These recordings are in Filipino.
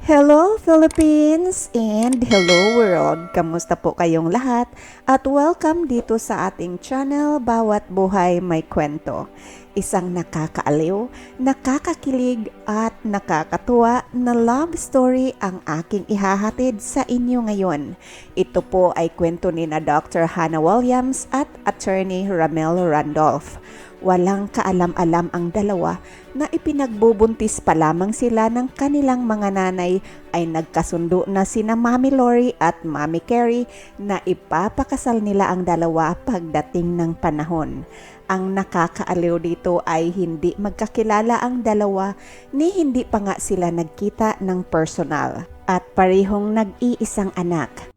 Hello Philippines and hello world! Kamusta po kayong lahat? At welcome dito sa ating channel, Bawat Buhay May Kwento. Isang nakakaaliw, nakakakilig at nakakatuwa na love story ang aking ihahatid sa inyo ngayon. Ito po ay kwento ni na Dr. Hannah Williams at Attorney Ramel Randolph. Walang kaalam-alam ang dalawa na ipinagbubuntis pa lamang sila ng kanilang mga nanay ay nagkasundo na sina Mami Lori at Mami Carrie na ipapakasal nila ang dalawa pagdating ng panahon. Ang nakakaaliw dito ay hindi magkakilala ang dalawa ni hindi pa nga sila nagkita ng personal at parehong nag-iisang anak.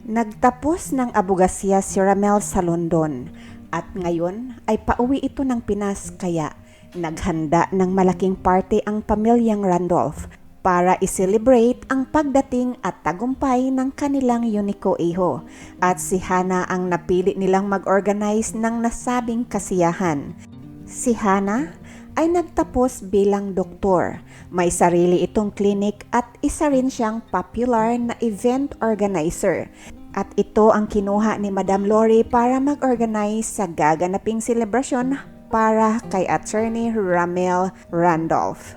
Nagtapos ng abogasya si Ramel sa London. At ngayon ay pauwi ito ng Pinas kaya naghanda ng malaking party ang pamilyang Randolph para i-celebrate ang pagdating at tagumpay ng kanilang uniko iho. At si Hannah ang napili nilang mag-organize ng nasabing kasiyahan. Si Hannah ay nagtapos bilang doktor. May sarili itong clinic at isa rin siyang popular na event organizer. At ito ang kinuha ni Madam Lori para mag-organize sa gaganaping selebrasyon para kay Attorney Ramel Randolph.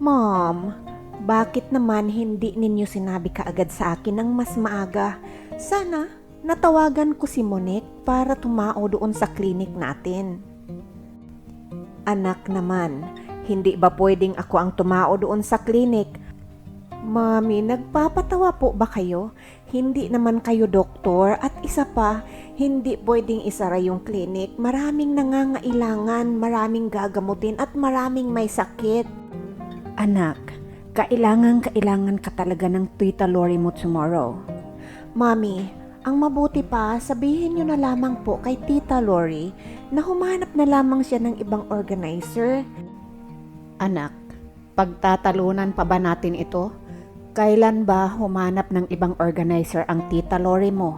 Mom, bakit naman hindi ninyo sinabi kaagad sa akin ng mas maaga? Sana natawagan ko si Monique para tumao doon sa clinic natin. Anak naman, hindi ba pwedeng ako ang tumao doon sa clinic? Mami, nagpapatawa po ba kayo? Hindi naman kayo doktor at isa pa, hindi pwedeng isara yung clinic. Maraming nangangailangan, maraming gagamutin at maraming may sakit. Anak, kailangan ka talaga ng Tita Lori mo tomorrow. Mami, ang mabuti pa, sabihin nyo na lamang po kay Tita Lori na humanap na lamang siya ng ibang organizer. Anak, pagtatalunan pa ba natin ito? Kailan ba humanap ng ibang organizer ang Tita Lori mo?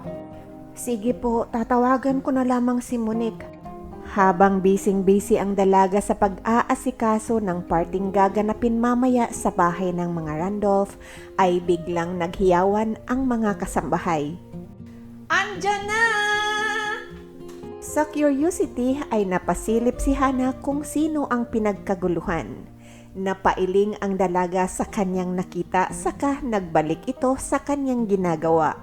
Sige po, tatawagan ko na lamang si Monique. Habang busy ang dalaga sa pag-aasikaso ng parting gaganapin mamaya sa bahay ng mga Randolph, ay biglang naghiyawan ang mga kasambahay. Andyan na! Sa curiosity ay napasilip si Hannah kung sino ang pinagkaguluhan. Napailing ang dalaga sa kanyang nakita saka nagbalik ito sa kanyang ginagawa.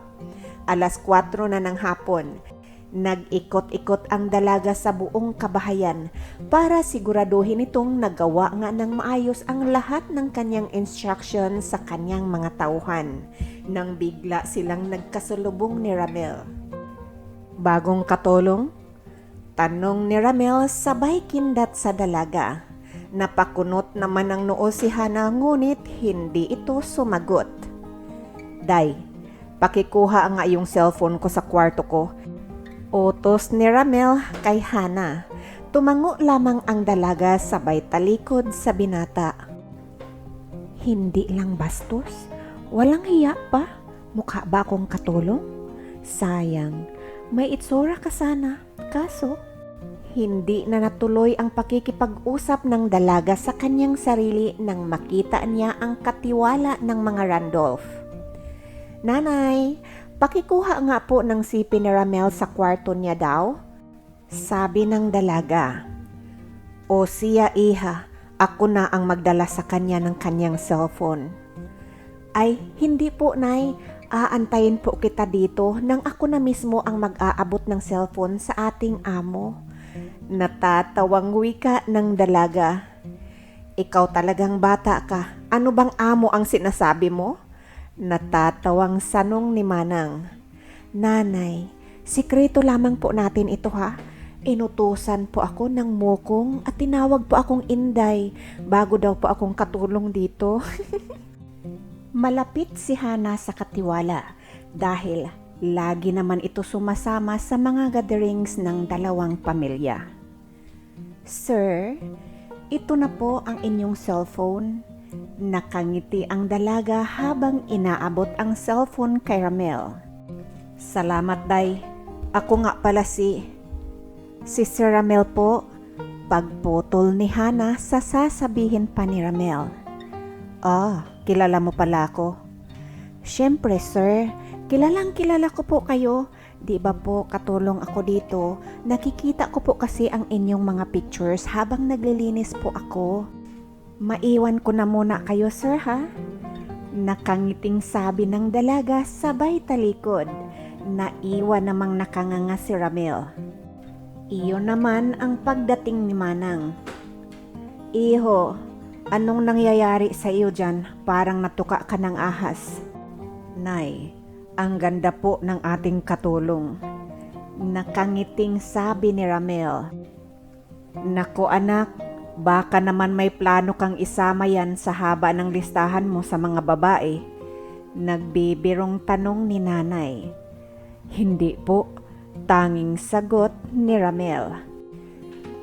4:00 na ng hapon. Nag-ikot-ikot ang dalaga sa buong kabahayan para siguraduhin itong nagawa nga ng maayos ang lahat ng kanyang instruction sa kanyang mga tauhan. Nang bigla silang nagkasalubong ni Ramel. Bagong katulong? Tanong ni Ramel sabay kindat sa dalaga. Napakunot naman ang noo si Hannah ngunit hindi ito sumagot. Day, pakikuha nga yung cellphone ko sa kwarto ko. Utos ni Ramel kay Hannah. Tumango lamang ang dalaga sabay talikod sa binata. Hindi lang bastos? Walang hiya pa? Mukha ba akong katulong? Sayang, may itsura ka sana. Kaso, hindi na natuloy ang pakikipag-usap ng dalaga sa kanyang sarili nang makita niya ang katiwala ng mga Randolph. Nanay, pakikuha nga po ng sipi ni Ramel sa kwarto niya daw. Sabi ng dalaga. O siya iha, ako na ang magdala sa kanya ng kanyang cellphone. Ay, hindi po nay, aantayin po kita dito nang ako na mismo ang mag-aabot ng cellphone sa ating amo. Natatawang wika ng dalaga. Ikaw talagang bata ka. Ano bang amo ang sinasabi mo? Natatawang sanong ni Manang. Nanay, sikreto lamang po natin ito ha. Inutusan po ako ng mukong at tinawag po akong Inday bago daw po akong katulong dito. Malapit si Hannah sa katiwala dahil lagi naman ito sumasama sa mga gatherings ng dalawang pamilya. Sir, ito na po ang inyong cellphone. Nakangiti ang dalaga habang inaabot ang cellphone kay Ramel. Salamat, Day. Ako nga pala si Sir Ramel po. Pagputol ni Hannah sa sasabihin pa ni Ramel. kilala mo pala ako. Siyempre sir, kilala ko po kayo. Di ba po katulong ako dito? Nakikita ko po kasi ang inyong mga pictures habang naglilinis po ako. Maiwan ko na muna kayo sir ha? Nakangiting sabi ng dalaga sabay talikod. Naiwan namang nakanganga si Ramil. Iyon naman ang pagdating ni Manang. Iho, anong nangyayari sa iyo dyan? Parang natuka ka ng ahas. Nay, ang ganda po ng ating katulong. Nakangiting sabi ni Ramil. Naku anak, baka naman may plano kang isama yan sa haba ng listahan mo sa mga babae. Nagbibirong tanong ni nanay. Hindi po, tanging sagot ni Ramil.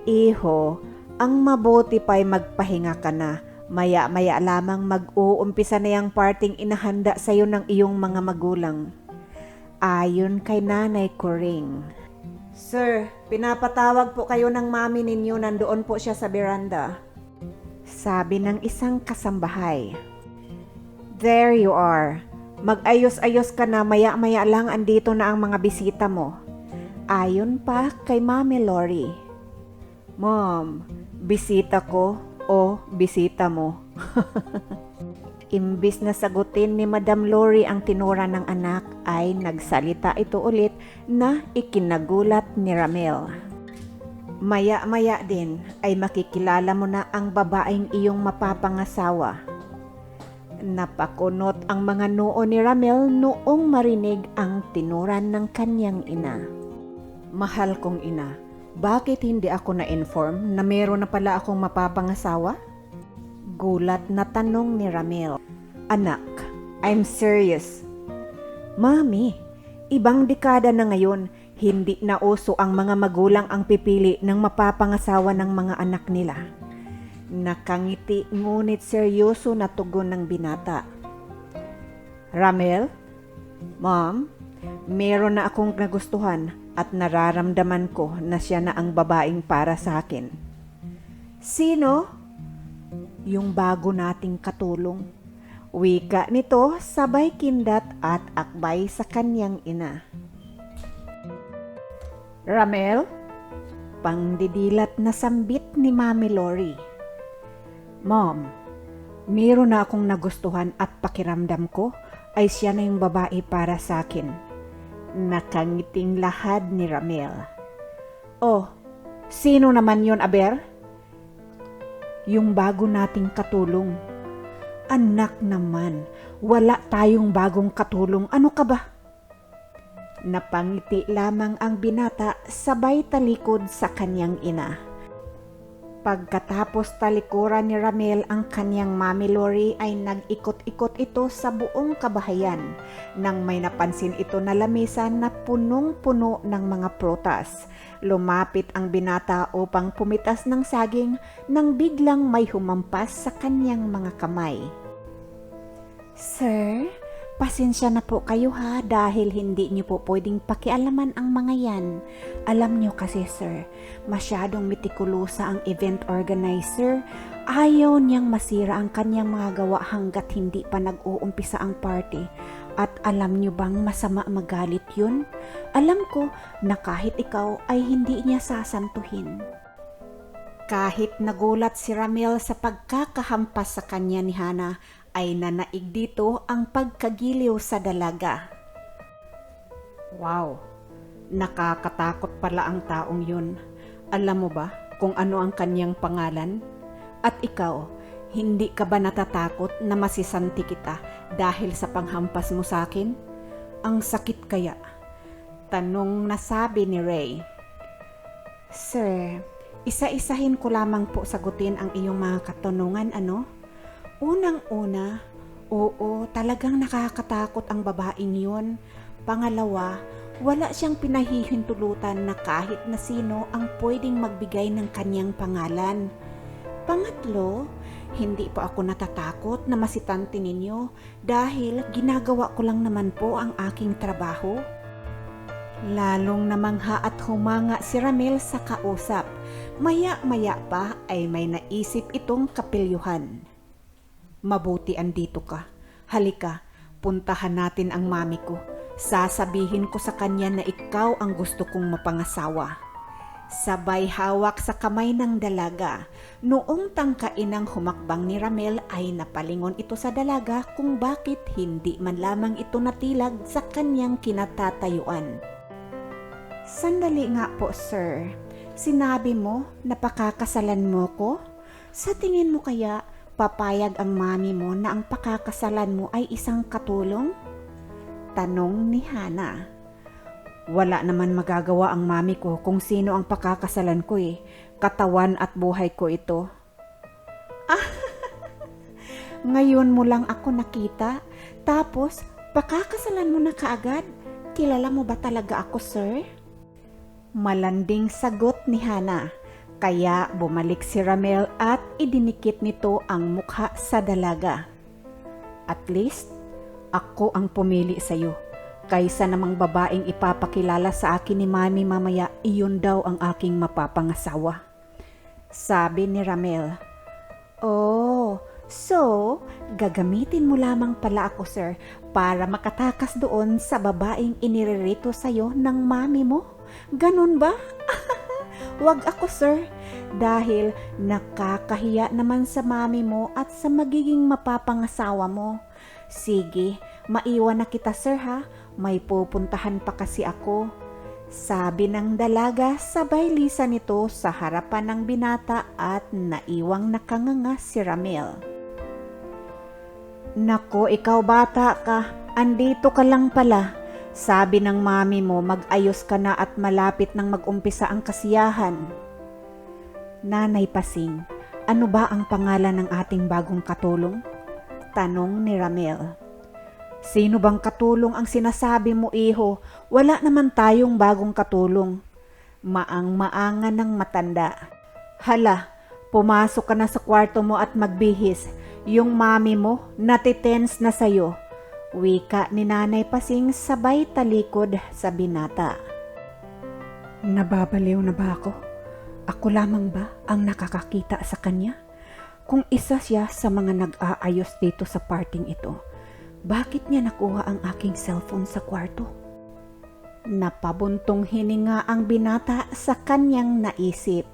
Iho, ang mabuti pa'y magpahinga ka na. Maya-maya lamang mag-uumpisa na yung parting inahanda sa'yo ng iyong mga magulang. Ayon kay Nanay Coring. Sir, pinapatawag po kayo ng mami ninyo, nandoon po siya sa beranda. Sabi ng isang kasambahay. There you are. Mag-ayos-ayos ka na, maya-maya lang andito na ang mga bisita mo. Ayon pa kay Mami Lori. Mom, bisita ko o bisita mo? Imbis na sagutin ni Madam Lori ang tinura ng anak ay nagsalita ito ulit na ikinagulat ni Ramil. Maya-maya din ay makikilala mo na ang babaeng iyong mapapangasawa. Napakunot ang mga noo ni Ramil noong marinig ang tinuran ng kanyang ina. Mahal kong ina, bakit hindi ako na-inform na meron na pala akong mapapangasawa? Gulat na tanong ni Ramil. Anak, I'm serious. Mami, ibang dekada na ngayon, hindi na uso ang mga magulang ang pipili ng mapapangasawa ng mga anak nila. Nakangiti ngunit seryoso na tugon ng binata. Ramil? Mom, meron na akong nagustuhan at nararamdaman ko na siya na ang babaeng para sa akin. Sino? Yung bago nating katulong. Wika nito sabay kindat at akbay sa kanyang ina. Ramil? Pangdidilat na sambit ni Mami Lori. Mom, meron na akong nagustuhan at pakiramdam ko ay siya na yung babae para sa akin. Nakangiting lahad ni Ramil. Oh, sino naman yon, Aber? Yung bago nating katulong. Anak naman, wala tayong bagong katulong. Ano ka ba? Napangiti lamang ang binata sabay talikod sa kanyang ina. Pagkatapos talikuran ni Ramil ang kanyang Mami Lori ay nag-ikot-ikot ito sa buong kabahayan nang may napansin ito na lamesa na punong-puno ng mga prutas. Lumapit ang binata upang pumitas ng saging nang biglang may humampas sa kanyang mga kamay. Sir, pasensya na po kayo ha dahil hindi niyo po pwedeng pakialaman ang mga yan. Alam niyo kasi sir, masyadong mitikulosa ang event organizer. Ayaw niyang masira ang kanyang mga gawa hanggat hindi pa nag-uumpisa ang party. At alam niyo bang masama magalit yun? Alam ko na kahit ikaw ay hindi niya sasantuhin. Kahit nagulat si Ramil sa pagkakahampas sa kanya ni Hana, ay nanaig dito ang pagkagiliw sa dalaga. Wow, nakakatakot pala ang taong yun. Alam mo ba kung ano ang kanyang pangalan? At ikaw, hindi ka ba natatakot na masisanti kita dahil sa panghampas mo sa akin? Ang sakit kaya? Tanong na sabi ni Ray. Sir, isa-isahin ko lamang po sagutin ang iyong mga katanungan, ano? Unang-una, oo, talagang nakakatakot ang babaeng yun. Pangalawa, wala siyang pinahihintulutan na kahit na sino ang pwedeng magbigay ng kanyang pangalan. Pangatlo, hindi pa ako natatakot na masitante ninyo dahil ginagawa ko lang naman po ang aking trabaho. Lalong namangha at humanga si Ramil sa kausap. Maya-maya pa ay may naisip itong kapilyuhan. Mabuti andito ka. Halika, puntahan natin ang mami ko. Sasabihin ko sa kanya na ikaw ang gusto kong mapangasawa. Sabay hawak sa kamay ng dalaga. Noong tangkainang humakbang ni Ramel ay napalingon ito sa dalaga kung bakit hindi man lamang ito natilag sa kanyang kinatatayuan. Sandali nga po, sir. Sinabi mo na pakakasalan mo ko? Sa tingin mo kaya papayag ang mami mo na ang pakakasalan mo ay isang katulong? Tanong ni Hana. Wala naman magagawa ang mami ko kung sino ang pakakasalan ko eh. Katawan at buhay ko ito. Ngayon mo lang ako nakita, tapos pakakasalan mo na kaagad? Kilala mo ba talaga ako, sir? Malanding sagot ni Hana. Kaya bumalik si Ramel at idinikit nito ang mukha sa dalaga. At least, ako ang pumili sa'yo. Kaysa namang babaeng ipapakilala sa akin ni mami mamaya, iyon daw ang aking mapapangasawa. Sabi ni Ramel. Oh, so gagamitin mo lamang pala ako, sir, para makatakas doon sa babaeng iniririto sa'yo ng mami mo? Ganun ba? Wag ako, sir, dahil nakakahiya naman sa mami mo at sa magiging mapapangasawa mo. Sige, maiwan na kita, sir, ha? May pupuntahan pa kasi ako. Sabi ng dalaga, sabay lisan nito sa harapan ng binata at naiwang nakanganga si Ramel. Nako, ikaw bata ka, andito ka lang pala. Sabi ng mami mo mag-ayos ka na at malapit nang mag-umpisa ang kasiyahan. Nanay Pasing, ano ba ang pangalan ng ating bagong katulong? Tanong ni Ramel. Sino bang katulong ang sinasabi mo, iho? Wala naman tayong bagong katulong. Maang-maangan ng matanda. Hala, pumasok ka na sa kwarto mo at magbihis. Yung mami mo, natitense na sayo. Wika ni Nanay Pasing sabay talikod sa binata. Nababaliw na ba ako? Ako lamang ba ang nakakakita sa kanya? Kung isa siya sa mga nag-aayos dito sa parting ito, bakit niya nakuha ang aking cellphone sa kwarto? Napabuntong hininga ang binata sa kanyang naisip.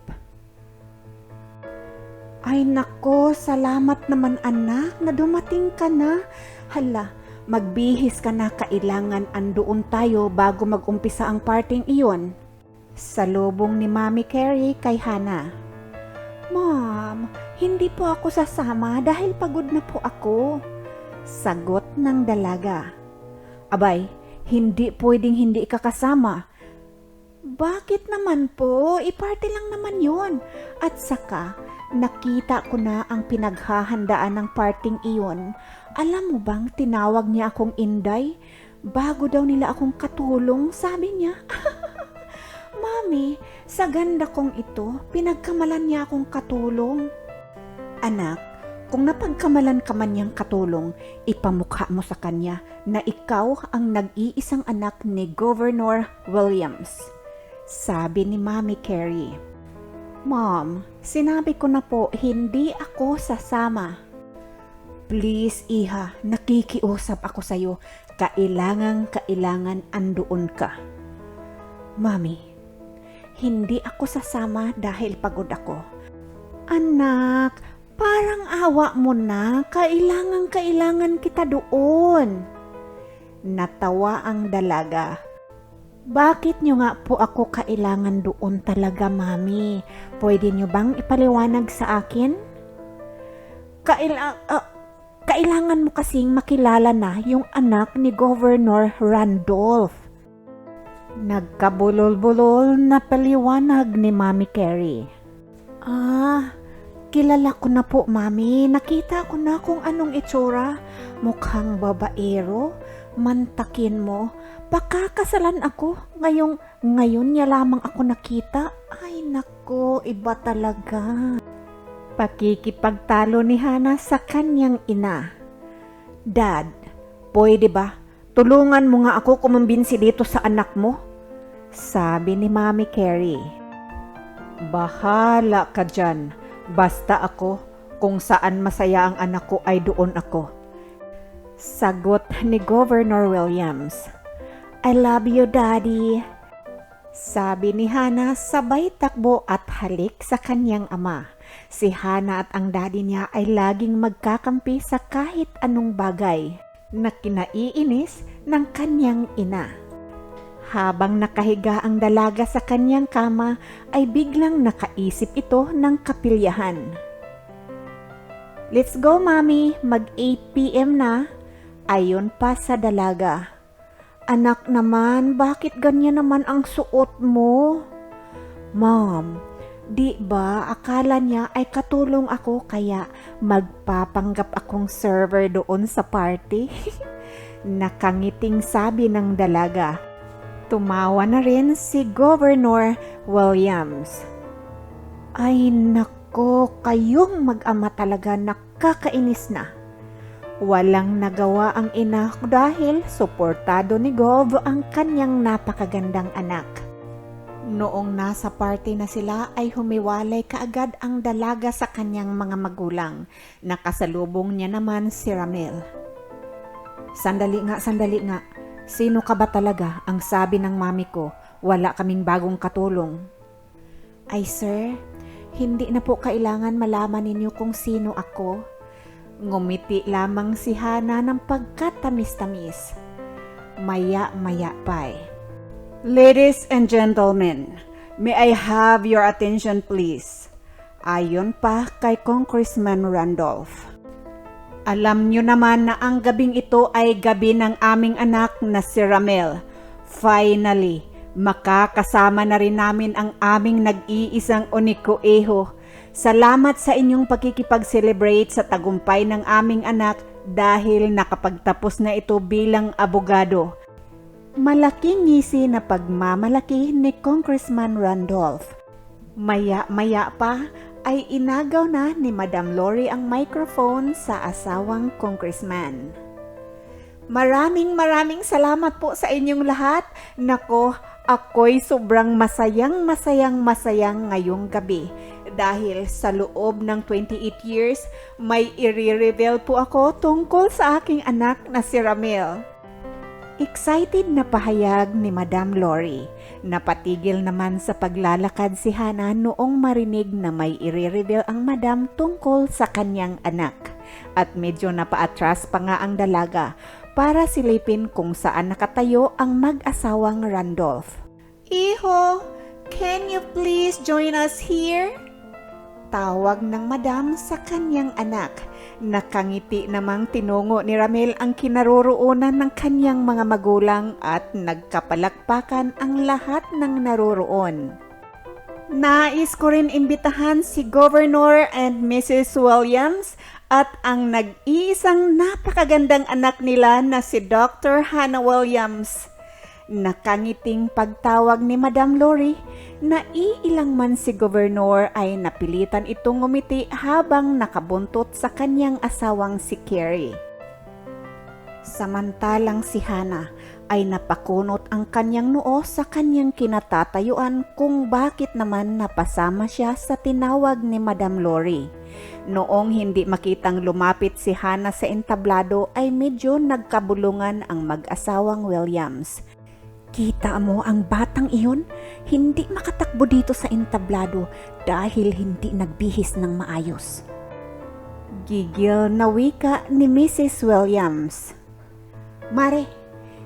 Ay nako, salamat naman anak na dumating ka na. Hala, magbihis ka na, kailangan andoon tayo bago mag-umpisa ang parting iyon. Salubong ni Mami Carrie kay Hana. Mom, hindi po ako sasama dahil pagod na po ako. Sagot ng dalaga. Abay, hindi pwedeng hindi ka kasama. Bakit naman po? I-party lang naman yon. At saka, nakita ko na ang pinaghahandaan ng parting iyon. Alam mo bang tinawag niya akong Inday? Bago daw nila akong katulong, sabi niya. Mami, sa ganda kong ito, pinagkamalan niya akong katulong. Anak, kung napagkamalan ka man niyang katulong, ipamukha mo sa kanya na ikaw ang nag-iisang anak ni Governor Williams. Sabi ni Mami Carrie. Mom, sinabi ko na po, hindi ako sasama. Please, iha, nakikiusap ako sa'yo. Kailangan andoon ka. Mami, hindi ako sasama dahil pagod ako. Anak, parang awa mo na, kailangan kita doon. Natawa ang dalaga. Bakit nyo nga po ako kailangan doon talaga, Mami? Pwede nyo bang ipaliwanag sa akin? Kailangan mo kasing makilala na yung anak ni Governor Randolph. Nagkabulol-bulol na paliwanag ni Mami Carrie. Kilala ko na po, Mami. Nakita ko na kung anong itsura. Mukhang babaero. Mantakin mo. Pakakasalan ako. Ngayon niya lamang ako nakita. Ay nako, iba talaga. Pakikipagtalo ni Hana sa kanyang ina. Dad, pwede ba? Tulungan mo nga ako kumumbinsi dito sa anak mo. Sabi ni Mami Carrie. Bahala ka dyan. Basta ako, Kung saan masaya ang anak ko ay doon ako. Sagot ni Governor Williams. I love you, Daddy. Sabi ni Hana sabay takbo at halik sa kanyang ama. Si Hana at ang daddy niya ay laging magkakampi sa kahit anong bagay na kinaiinis ng kanyang ina. Habang nakahiga ang dalaga sa kanyang kama ay biglang nakaisip ito ng kapilyahan. Let's go, Mommy. Mag 8 p.m. na. Ayon pa sa dalaga. Anak naman, bakit ganyan naman ang suot mo? Mom, di ba akala niya ay katulong ako kaya magpapanggap akong server doon sa party? Nakangiting sabi ng dalaga. Tumawa na rin si Governor Williams. Ay nako, kayong mag-ama talaga nakakainis na. Walang nagawa ang ina dahil suportado ni Gov ang kanyang napakagandang anak. Noong nasa party na sila ay humiwalay kaagad ang dalaga sa kanyang mga magulang. Nakasalubong niya naman si Ramil. Sandali nga. Sino ka ba talaga? Ang sabi ng mami ko, wala kaming bagong katulong. Ay sir, hindi na po kailangan malaman ninyo kung sino ako. Ngumiti lamang si Hana ng pagkatamis-tamis. Maya-maya pa. Ladies and gentlemen, may I have your attention please? Ayon pa kay Congressman Randolph. Alam nyo naman na ang gabing ito ay gabi ng aming anak na si Ramel. Finally, makakasama na rin namin ang aming nag-iisang Onikoeho. Salamat sa inyong pagkikipag-celebrate sa tagumpay ng aming anak dahil nakapagtapos na ito bilang abogado. Malaking ngisi na pagmamalaki ni Congressman Randolph. Maya-maya pa ay inagaw na ni Madam Lori ang microphone sa asawang congressman. Maraming salamat po sa inyong lahat. Nako, ako'y sobrang masayang ngayong gabi. Dahil sa loob ng 28 years, may i-reveal po ako tungkol sa aking anak na si Ramil. Excited na pahayag ni Madam Lori. Napatigil naman sa paglalakad si Hana noong marinig na may i-reveal ang madam tungkol sa kanyang anak. At medyo napaatras pa nga ang dalaga para silipin kung saan nakatayo ang mag-asawang Randolph. Iho, can you please join us here? Tawag ng madam sa kanyang anak. Nakangiti namang tinungo ni Ramil ang kinaroroonan ng kanyang mga magulang at nagkapalakpakan ang lahat ng naroroon. Nais ko rin imbitahan si Governor and Mrs. Williams at ang nag-iisang napakagandang anak nila na si Dr. Hannah Williams. Nakangiting pagtawag ni Madam Lori na iilang man si Governor ay napilitan itong ngumiti habang nakabuntot sa kanyang asawang si Carrie. Samantalang si Hana ay napakunot ang kanyang noo sa kanyang kinatatayuan kung bakit naman napasama siya sa tinawag ni Madam Lori. Noong hindi makitang lumapit si Hana sa entablado ay medyo nagkabulungan ang mag-asawang Williams. Kita mo ang batang iyon? Hindi makatakbo dito sa entablado dahil hindi nagbihis ng maayos. Gigil na wika ni Mrs. Williams. Mare,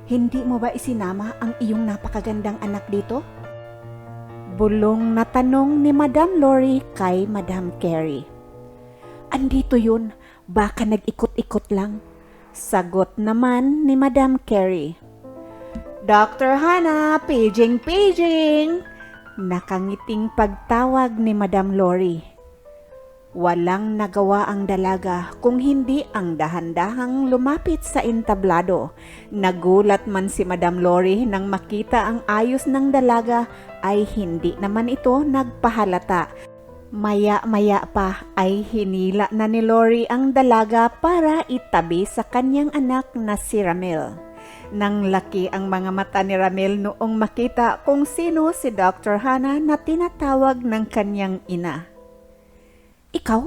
hindi mo ba isinama ang iyong napakagandang anak dito? Bulong na tanong ni Madam Lori kay Madam Carrie. Andito yun, baka nag-ikot-ikot lang. Sagot naman ni Madam Carrie. Dr. Hannah, paging! Nakangiting pagtawag ni Madam Lori. Walang nagawa ang dalaga kung hindi ang dahan-dahang lumapit sa entablado. Nagulat man si Madam Lori nang makita ang ayos ng dalaga ay hindi naman ito nagpahalata. Maya-maya pa ay hinila na ni Lori ang dalaga para itabi sa kanyang anak na si Ramil. Nang laki ang mga mata ni Ramil noong makita kung sino si Dr. Hannah na tinatawag ng kanyang ina. Ikaw?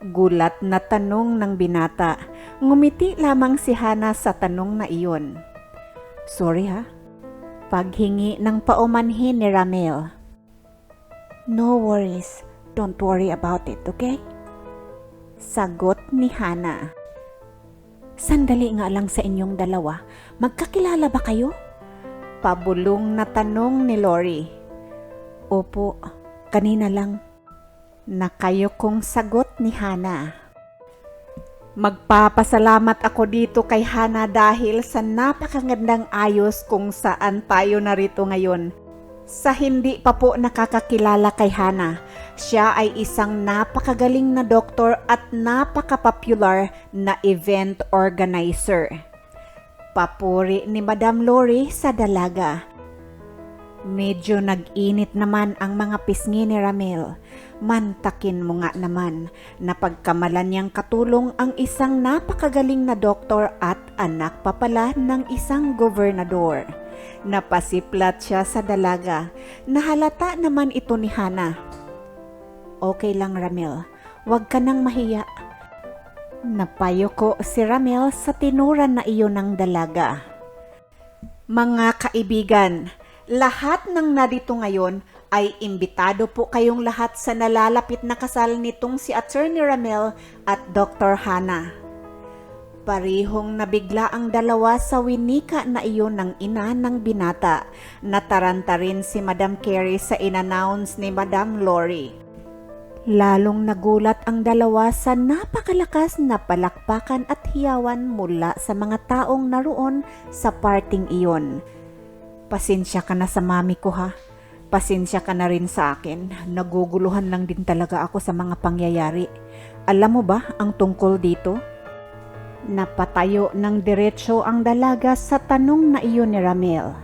Gulat na tanong ng binata. Ngumiti lamang si Hana sa tanong na iyon. Sorry ha? Paghingi ng paumanhin ni Ramil. No worries. Don't worry about it, okay? Sagot ni Hana. Sandali nga lang sa inyong dalawa. Magkakilala ba kayo? Pabulong na tanong ni Lori. Opo, kanina lang. Nakayokong sagot ni Hana. Magpapasalamat ako dito kay Hana dahil sa napakagandang ayos kung saan tayo narito ngayon. Sa hindi pa po nakakakilala kay Hana, siya ay isang napakagaling na doktor at napaka-popular na event organizer. Papuri ni Madam Lori sa dalaga. Medyo nag-init naman ang mga pisngi ni Ramil. Mantakin mo nga naman na pagkamalan niyang katulong ang isang napakagaling na doktor at anak pa pala ng isang gobernador. Napasiplat siya sa dalaga. Nahalata naman ito ni Hana. Okay lang Ramil, huwag ka nang mahiya. Napayoko si Ramil sa tinuran na iyon ng dalaga. Mga kaibigan, lahat ng narito ngayon ay imbitado po kayong lahat sa nalalapit na kasal nitong si Attorney Ramil at Dr. Hana. Parihong nabigla ang dalawa sa winika na iyon ng ina ng binata. Nataranta rin si Madam Carey sa in-announce ni Madam Lori. Lalong nagulat ang dalawa sa napakalakas na palakpakan at hiyawan mula sa mga taong naroon sa parting iyon. Pasensya ka na sa mami ko ha. Pasensya ka na rin sa akin. Naguguluhan lang din talaga ako sa mga pangyayari. Alam mo ba ang tungkol dito? Napatayo ng diretsyo ang dalaga sa tanong na iyon ni Ramil.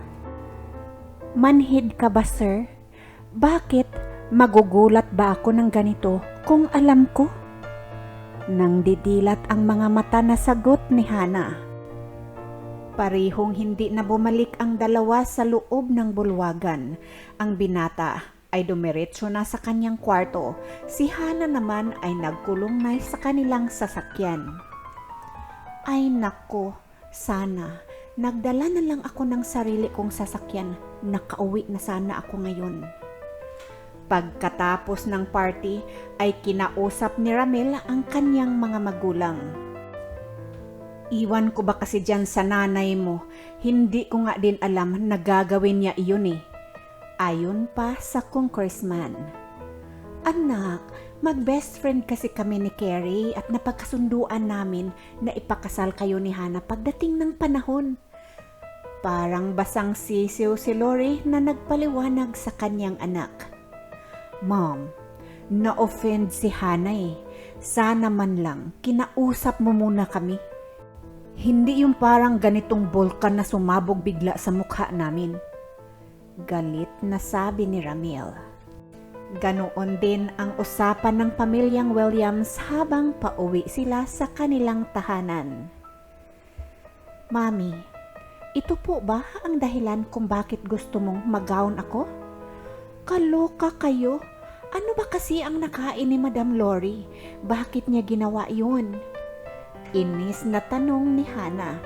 Manhid ka ba, sir? Bakit? Magugulat ba ako ng ganito kung alam ko? Nang didilat ang mga mata na sagot ni Hana. Parihong hindi na bumalik ang dalawa sa loob ng bulwagan. Ang binata ay dumiretso na sa kanyang kwarto. Si Hana naman ay nagkulong na sa kanilang sasakyan. Ay nako, sana nagdala na lang ako ng sarili kong sasakyan. Nakauwi na sana ako ngayon. Pagkatapos ng party ay kinausap ni Ramil ang kanyang mga magulang. Iwan ko ba kasi dyan sa nanay mo? Hindi ko nga din alam na gagawin niya iyon eh. Ayon pa sa congressman. Anak, mag-best friend kasi kami ni Carey at napagkasunduan namin na ipakasal kayo ni Hana pagdating ng panahon. Parang basang sisiw si Lori na nagpaliwanag sa kanyang anak. Mom, na-offend si Hana eh. Sana man lang, kinausap mo muna kami. Hindi yung parang ganitong bulkan na sumabog bigla sa mukha namin. Galit na sabi ni Ramil. Ganoon din ang usapan ng pamilyang Williams habang pauwi sila sa kanilang tahanan. Mami, ito po ba ang dahilan kung bakit gusto mong mag-gown ako? Kaloka kayo. Ano ba kasi ang nakain ni Madam Lori? Bakit niya ginawa yun? Inis na tanong ni Hana.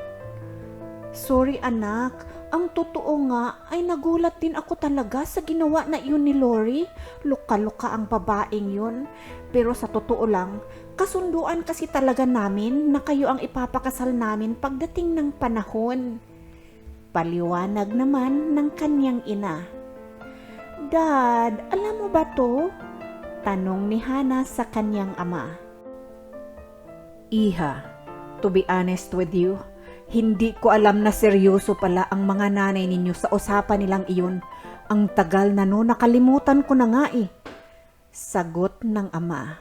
Sorry anak, ang totoo nga ay nagulat din ako talaga sa ginawa na iyon ni Lori. Luka-luka ang babaeng yun. Pero sa totoo lang, kasunduan kasi talaga namin na kayo ang ipapakasal namin pagdating ng panahon. Paliwanag naman ng kanyang ina. Dad, alam mo ba to? Tanong ni Hana sa kanyang ama. Iha, to be honest with you, hindi ko alam na seryoso pala ang mga nanay ninyo sa usapan nilang iyon. Ang tagal na no, nakalimutan ko na nga eh. Sagot ng ama.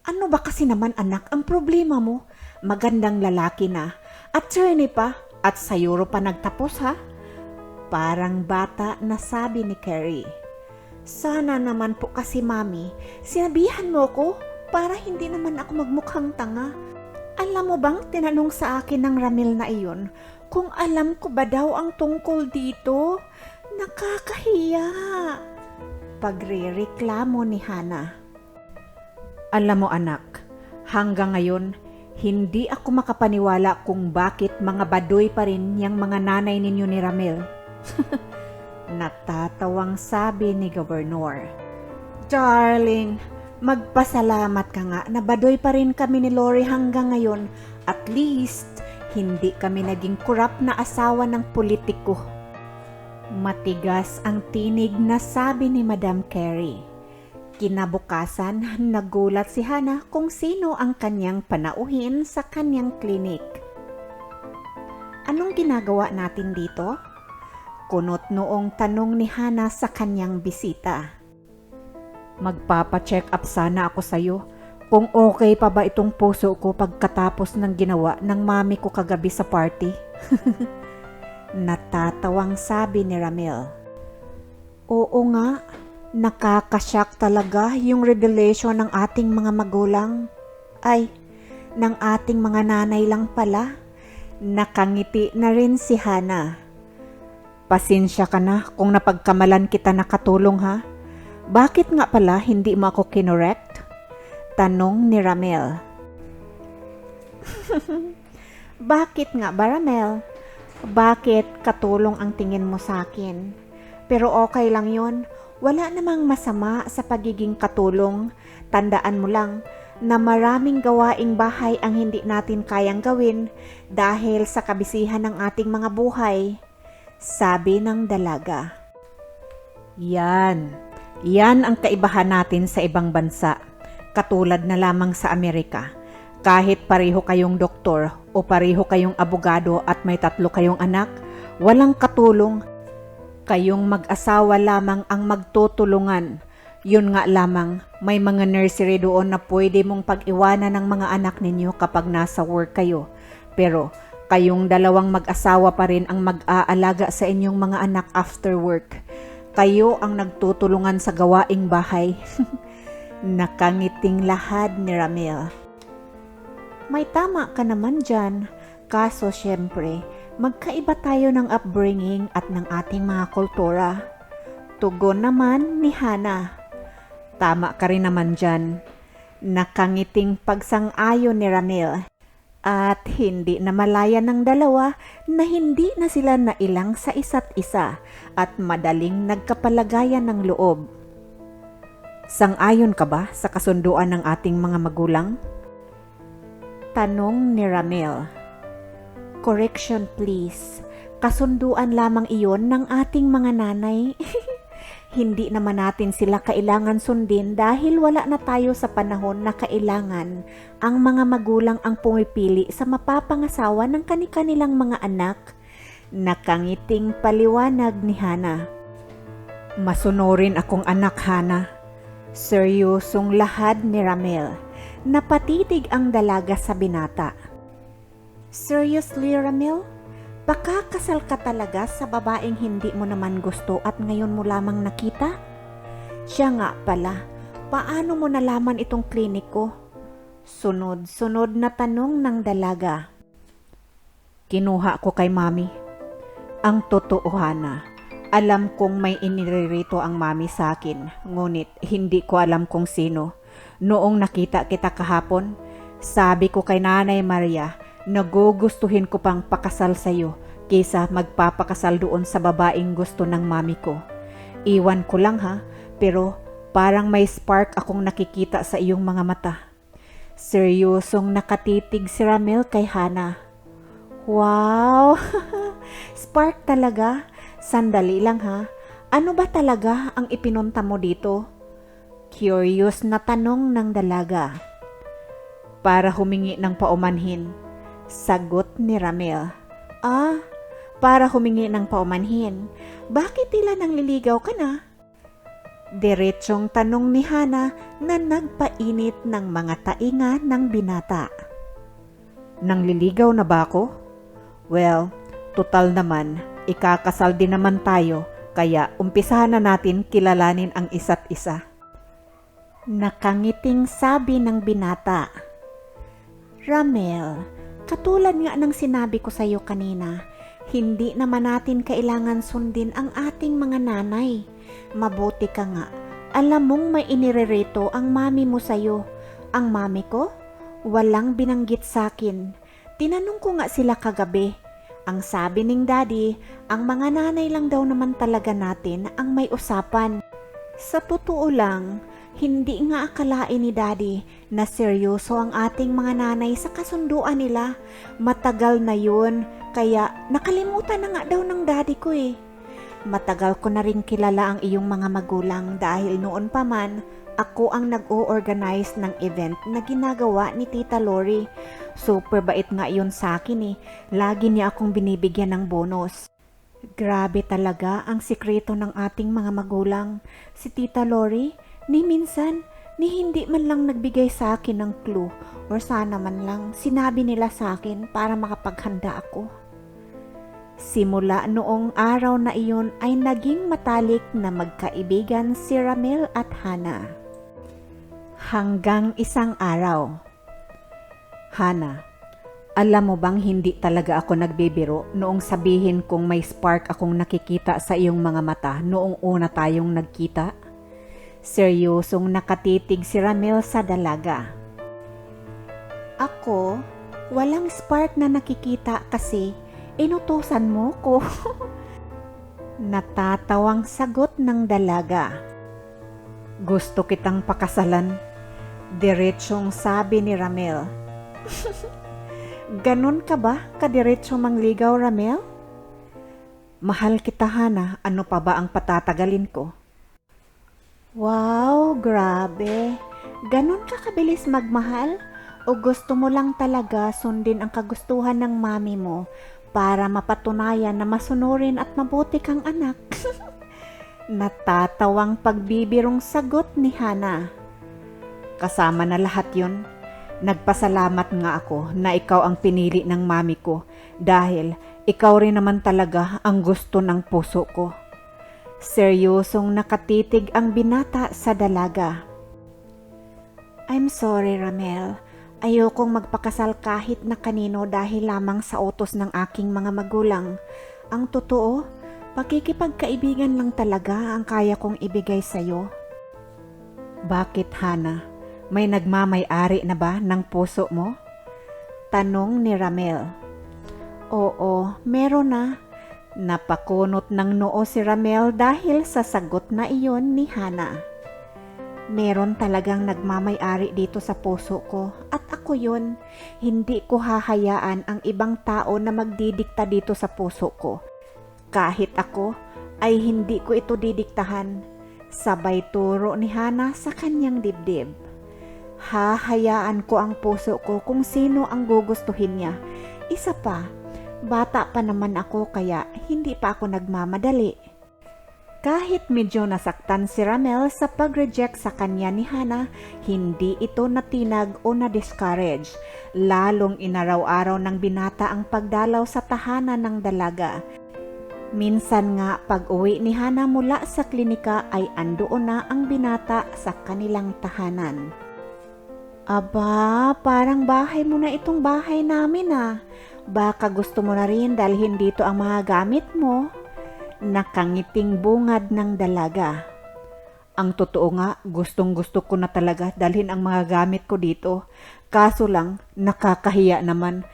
Ano ba kasi naman anak ang problema mo? Magandang lalaki na, attorney pa, at sa Euro pa nagtapos ha? Parang bata na sabi ni Carey. Sana naman po kasi mami, sinabihan mo ko para hindi naman ako magmukhang tanga. Alam mo bang tinanong sa akin ng Ramil na iyon kung alam ko ba daw ang tungkol dito? Nakakahiya. Pagrereklamo ni Hana. Alam mo anak, hanggang ngayon, hindi ako makapaniwala kung bakit mga baduy pa rin yung mga nanay ninyo ni Ramil. Natatawang sabi ni Gobernador. Darling, magpasalamat ka nga na baduy pa rin kami ni Lori hanggang ngayon. At least, hindi kami naging korap na asawa ng politiko. Matigas ang tinig na sabi ni Madam Carey. Kinabukasan, nagulat si Hana kung sino ang kanyang panauhin sa kanyang klinik. Anong ginagawa natin dito? Kunot noong tanong ni Hana sa kanyang bisita. Magpapa-check up sana ako sa'yo kung okay pa ba itong puso ko pagkatapos ng ginawa ng mami ko kagabi sa party. Natatawang sabi ni Ramil. Oo nga. Nakakashock talaga yung revelation ng ating mga magulang. Ay, ng ating mga nanay lang pala. Nakangiti na rin si Hana. Pasensya ka na kung napagkamalan kita nakatulong ha. Bakit nga pala hindi mo ako kinorekt? Tanong ni Ramel. Bakit nga ba Ramel? Bakit katulong ang tingin mo sa akin? Pero okay lang yon. Wala namang masama sa pagiging katulong. Tandaan mo lang na maraming gawaing bahay ang hindi natin kayang gawin dahil sa kabisihan ng ating mga buhay, sabi ng dalaga. Yan ang kaibahan natin sa ibang bansa, katulad na lamang sa Amerika. Kahit pareho kayong doktor o pareho kayong abogado at may 3 kayong anak, walang katulong. Kayong mag-asawa lamang ang magtutulungan. Yun nga lamang, may mga nursery doon na pwede mong pag-iwanan ng mga anak ninyo kapag nasa work kayo. Pero kayong dalawang mag-asawa pa rin ang mag-aalaga sa inyong mga anak after work. Kayo ang nagtutulungan sa gawaing bahay. Nakangiting lahad ni Ramil. May tama ka naman dyan. Kaso syempre, magkaiba tayo ng upbringing at ng ating mga kultura. Tugon naman ni Hana. Tama ka rin naman dyan. Nakangiting pagsang-ayon ni Ramil. At hindi na malaya ng dalawa na hindi na sila nailang sa isa't isa at madaling nagkapalagayan ng loob. Sang-ayon ka ba sa kasunduan ng ating mga magulang? Tanong ni Ramil. Correction please. Kasunduan lamang iyon ng ating mga nanay. Hindi naman natin sila kailangan sundin dahil wala na tayo sa panahon na kailangan ang mga magulang ang pumipili sa mapapangasawa ng kani-kanilang mga anak. Nakangiting paliwanag ni Hana. Masunurin akong anak, Hana. Seryosong lahad ni Ramil. Napatitig ang dalaga sa binata. Seriously, Ramil? Pakakasal ka talaga sa babaeng hindi mo naman gusto at ngayon mo lamang nakita? Siya nga pala, paano mo nalaman itong klinik ko? Sunod-sunod na tanong ng dalaga. Kinuha ko kay mami. Ang totoo, Hana, alam kong may iniririto ang mami sa akin, ngunit hindi ko alam kung sino. Noong nakita kita kahapon, sabi ko kay Nanay Maria, nagugustuhin ko pang pakasal sa'yo kaysa magpapakasal doon sa babaeng gusto ng mami ko. Iwan ko lang ha, pero parang may spark akong nakikita sa iyong mga mata. Seryosong nakatitig si Ramil kay Hana. Wow! Spark talaga? Sandali lang ha. Ano ba talaga ang ipinunta mo dito? Curious na tanong ng dalaga. Para humingi ng paumanhin. Sagot ni Ramil. Ah, para humingi ng paumanhin. Bakit tila nangliligaw ka na? Diretsong tanong ni Hana na nagpainit ng mga tainga ng binata. Nangliligaw na ba ako? Well, total naman, ikakasal din naman tayo, kaya umpisahan na natin kilalanin ang isa't isa. Nakangiting sabi ng binata. Ramil, katulad nga ng sinabi ko sa iyo kanina, hindi naman natin kailangan sundin ang ating mga nanay. Mabuti ka nga, alam mong may inirereto ang mami mo sa iyo. ang mami ko? Walang binanggit sa akin. Tinanong ko nga sila kagabi. Ang sabi ning daddy, ang mga nanay lang daw naman talaga natin ang may usapan. Sa totoo lang, hindi nga akalain ni daddy na seryoso ang ating mga nanay sa kasunduan nila. Matagal na yun, kaya nakalimutan na nga daw ng daddy ko eh. Matagal ko na rin kilala ang iyong mga magulang dahil noon pa man, ako ang nag-o-organize ng event na ginagawa ni Tita Lori. Super bait nga yun sa akin eh. Lagi niya akong binibigyan ng bonus. Grabe talaga ang sikreto ng ating mga magulang. Si Tita Lori, ni minsan, ni hindi man lang nagbigay sa akin ng clue or sana man lang sinabi nila sa akin para makapaghanda ako. Simula noong araw na iyon ay naging matalik na magkaibigan si Ramel at Hana. Hanggang isang araw. Hana, alam mo bang hindi talaga ako nagbibiro noong sabihin kong may spark akong nakikita sa iyong mga mata noong una tayong nagkita? Seryosong nakatitig si Ramel sa dalaga. Ako, walang spark na nakikita kasi inutusan mo ko. Natatawang sagot ng dalaga. Gusto kitang pakasalan. Diretsong sabi ni Ramel. Ganon ka ba kadiretso mangligaw, Ramel? Mahal kita, Hana. Ano pa ba ang patatagalin ko? Wow, grabe. Ganon ka kabilis magmahal? O gusto mo lang talaga sundin ang kagustuhan ng mami mo para mapatunayan na masunurin at mabuti kang anak? Natatawang pagbibirong sagot ni Hana. Kasama na lahat yon. Nagpasalamat nga ako na ikaw ang pinili ng mami ko dahil ikaw rin naman talaga ang gusto ng puso ko. Seryosong nakatitig ang binata sa dalaga. I'm sorry, Ramel. Ayokong magpakasal kahit na kanino dahil lamang sa utos ng aking mga magulang. Ang totoo, pakikipagkaibigan lang talaga ang kaya kong ibigay sa'yo. Bakit, Hana? May nagmamay-ari na ba ng puso mo? Tanong ni Ramel. Oo, meron na. Napakunot ng noo si Ramel dahil sa sagot na iyon ni Hana. Meron talagang nagmamay-ari dito sa puso ko at ako yun. Hindi ko hahayaan ang ibang tao na magdidikta dito sa puso ko. Kahit ako ay hindi ko ito didiktahan. Sabay turo ni Hana sa kanyang dibdib. Hahayaan ko ang puso ko kung sino ang gugustuhin niya. Isa pa, bata pa naman ako kaya hindi pa ako nagmamadali. Kahit medyo nasaktan si Ramel sa pag-reject sa kanya ni Hana, hindi ito natinag o na-discourage. Lalong inaraw-araw ng binata ang pagdalaw sa tahanan ng dalaga. Minsan nga pag-uwi ni Hana mula sa klinika ay andoon na ang binata sa kanilang tahanan. Aba, parang bahay mo na itong bahay namin ah. Baka gusto mo na rin dalhin dito ang mga gamit mo. Nakangiting bungad ng dalaga. Ang totoo nga, gustong-gusto ko na talaga dalhin ang mga gamit ko dito. Kaso lang, nakakahiya naman.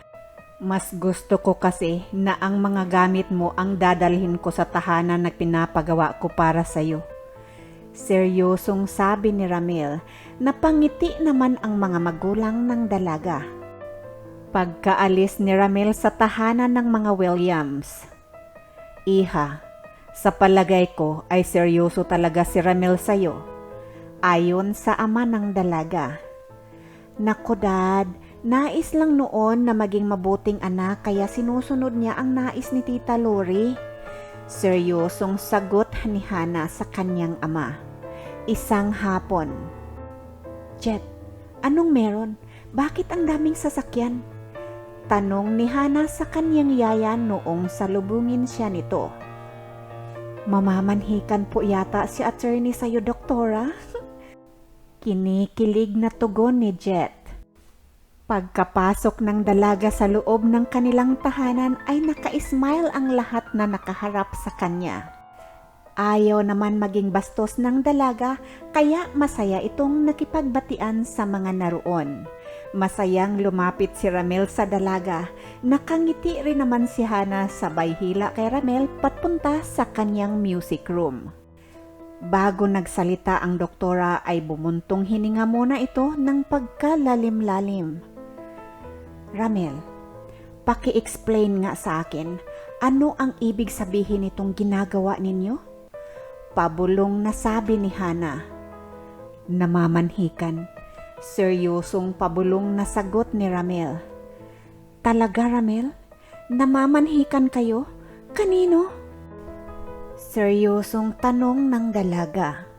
Mas gusto ko kasi na ang mga gamit mo ang dadalhin ko sa tahanan na pinapagawa ko para sa'yo. Seryosong sabi ni Ramel. Napangiti naman ang mga magulang ng dalaga. Pagkaalis ni Ramel sa tahanan ng mga Williams. Iha, sa palagay ko ay seryoso talaga si Ramel sa'yo. Ayon sa ama ng dalaga. Naku dad, nais lang noon na maging mabuting anak kaya sinusunod niya ang nais ni Tita Lori. Seryosong sagot ni Hana sa kanyang ama. Isang hapon. Jet, anong meron? Bakit ang daming sasakyan? Tanong ni Hana sa kanyang yaya noong salubungin siya nito. Mamamanhikan po yata si attorney sa'yo, doktora. Kinikilig na tugon ni Jet. Pagkapasok ng dalaga sa loob ng kanilang tahanan ay naka-smile ang lahat na nakaharap sa kanya. Ayaw naman maging bastos ng dalaga, kaya masaya itong nakipagbatian sa mga naroon. Masayang lumapit si Ramel sa dalaga. Nakangiti rin naman si Hana, sabay hila kay Ramel papunta sa kanyang music room. Bago nagsalita ang doktora ay bumuntong hininga muna ito ng pagkalalim-lalim. Ramel, paki-explain nga sa akin, ano ang ibig sabihin nitong ginagawa ninyo? Pabulong na sabi ni Hana. Namamanhikan. Seryosong pabulong na sagot ni Ramel. Talaga, Ramel? Namamanhikan kayo? Kanino? Seryosong tanong ng dalaga.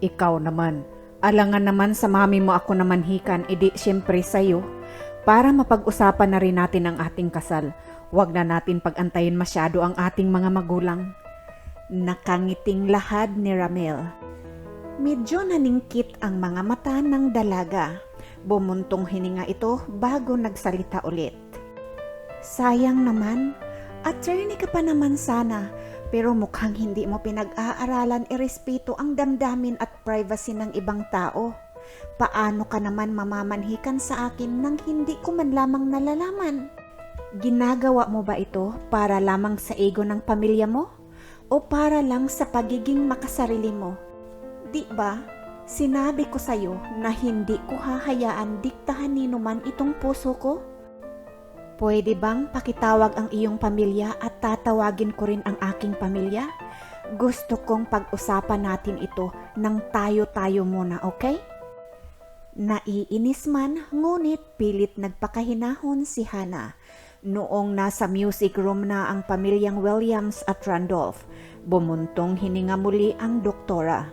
Ikaw naman, alangan naman sa mami mo ako namanhikan, edi siyempre sa'yo. Para mapag-usapan na rin natin ang ating kasal, huwag na natin pag-antayin masyado ang ating mga magulang. Nakangiting lahad ni Ramel. Medyo naningkit ang mga mata ng dalaga. Bumuntong hininga ito bago nagsalita ulit. Sayang naman, attorney ka pa naman sana, pero mukhang hindi mo pinag-aaralan irespeto ang damdamin at privacy ng ibang tao. Paano ka naman mamamanhikan sa akin nang hindi ko man lamang nalalaman? Ginagawa mo ba ito para lamang sa ego ng pamilya mo? O para lang sa pagiging makasarili mo? Di ba, sinabi ko sa'yo na hindi ko hahayaan diktahan ni numan itong puso ko? Pwede bang pakitawag ang iyong pamilya at tatawagin ko rin ang aking pamilya? Gusto kong pag-usapan natin ito ng tayo-tayo muna, okay? Naiinis man, ngunit pilit nagpakahinahon si Hana. Noong nasa music room na ang pamilyang Williams at Randolph, bumuntong hininga muli ang doktora.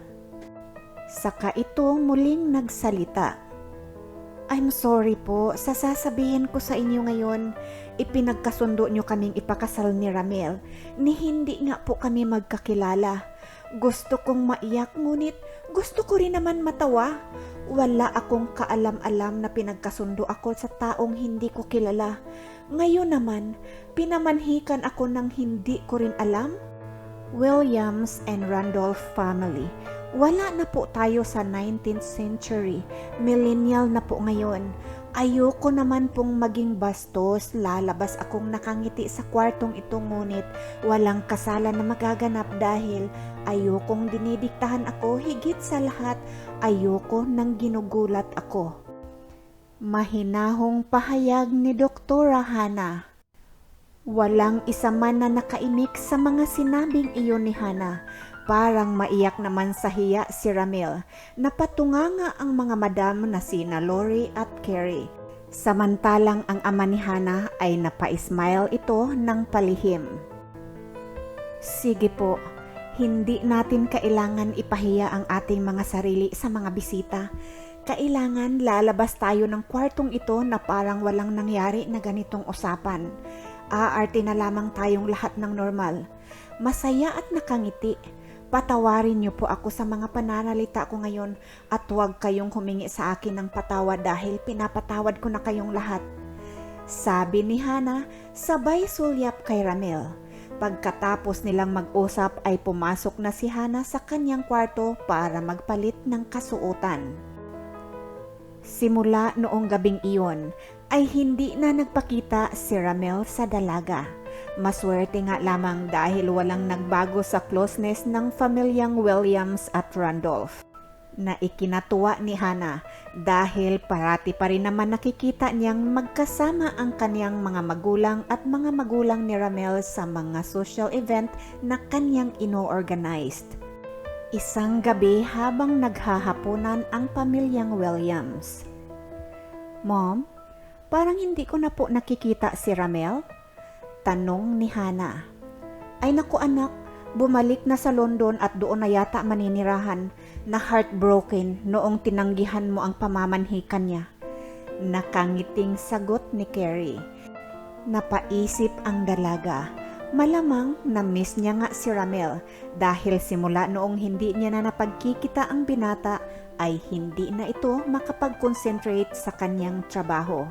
Saka ito muling nagsalita. I'm sorry po sa sasabihin ko sa inyo ngayon. Ipinagkasundo nyo kaming ipakasal ni Ramel, ni hindi nga po kami magkakilala. Gusto kong maiyak ngunit gusto ko rin naman matawa. Wala akong kaalam-alam na pinagkasundo ako sa taong hindi ko kilala. Ngayon naman, pinamanhikan ako ng hindi ko rin alam. Williams and Randolph family. Wala na po tayo sa 19th century. Millennial na po ngayon. Ayoko naman pong maging bastos. Lalabas akong nakangiti sa kwartong ito ngunit walang kasalan na magaganap dahil ayokong dinidiktahan ako, higit sa lahat ayoko nang ginugulat ako. Mahinahong pahayag ni Doktora Hana. Walang isa man na nakaimik sa mga sinabing iyon ni Hana. Parang maiyak naman sa hiya si Ramel. Napatunganga ang mga madam na sina Lori at Carrie. Samantalang ang ama ni Hana ay napa-smile ito ng palihim. Sige po, hindi natin kailangan ipahiya ang ating mga sarili sa mga bisita. Kailangan lalabas tayo ng kwartong ito na parang walang nangyari na ganitong usapan. Aarte na lamang tayong lahat ng normal. Masaya at nakangiti. Patawarin niyo po ako sa mga pananalita ko ngayon at huwag kayong humingi sa akin ng patawad dahil pinapatawad ko na kayong lahat. Sabi ni Hana, sabay sulyap kay Ramel. Pagkatapos nilang mag-usap ay pumasok na si Hana sa kanyang kwarto para magpalit ng kasuotan. Simula noong gabing iyon ay hindi na nagpakita si Ramel sa dalaga. Maswerte nga lamang dahil walang nagbago sa closeness ng pamilyang Williams at Randolph. Na ikinatuwa ni Hana dahil parati pa rin naman nakikita niyang magkasama ang kaniyang mga magulang at mga magulang ni Ramel sa mga social event na kaniyang ino-organized. Isang gabi habang naghahapunan ang pamilyang Williams. Mom, parang hindi ko na po nakikita si Ramel? Tanong ni Hana. Ay naku anak, bumalik na sa London at doon na yata maninirahan. Na heartbroken noong tinanggihan mo ang pamamanhikan niya. Nakangiting sagot ni Carrie. Napaisip ang dalaga. Malamang na-miss niya nga si Ramel dahil simula noong hindi niya na napagkikita ang binata ay hindi na ito makapag-concentrate sa kanyang trabaho.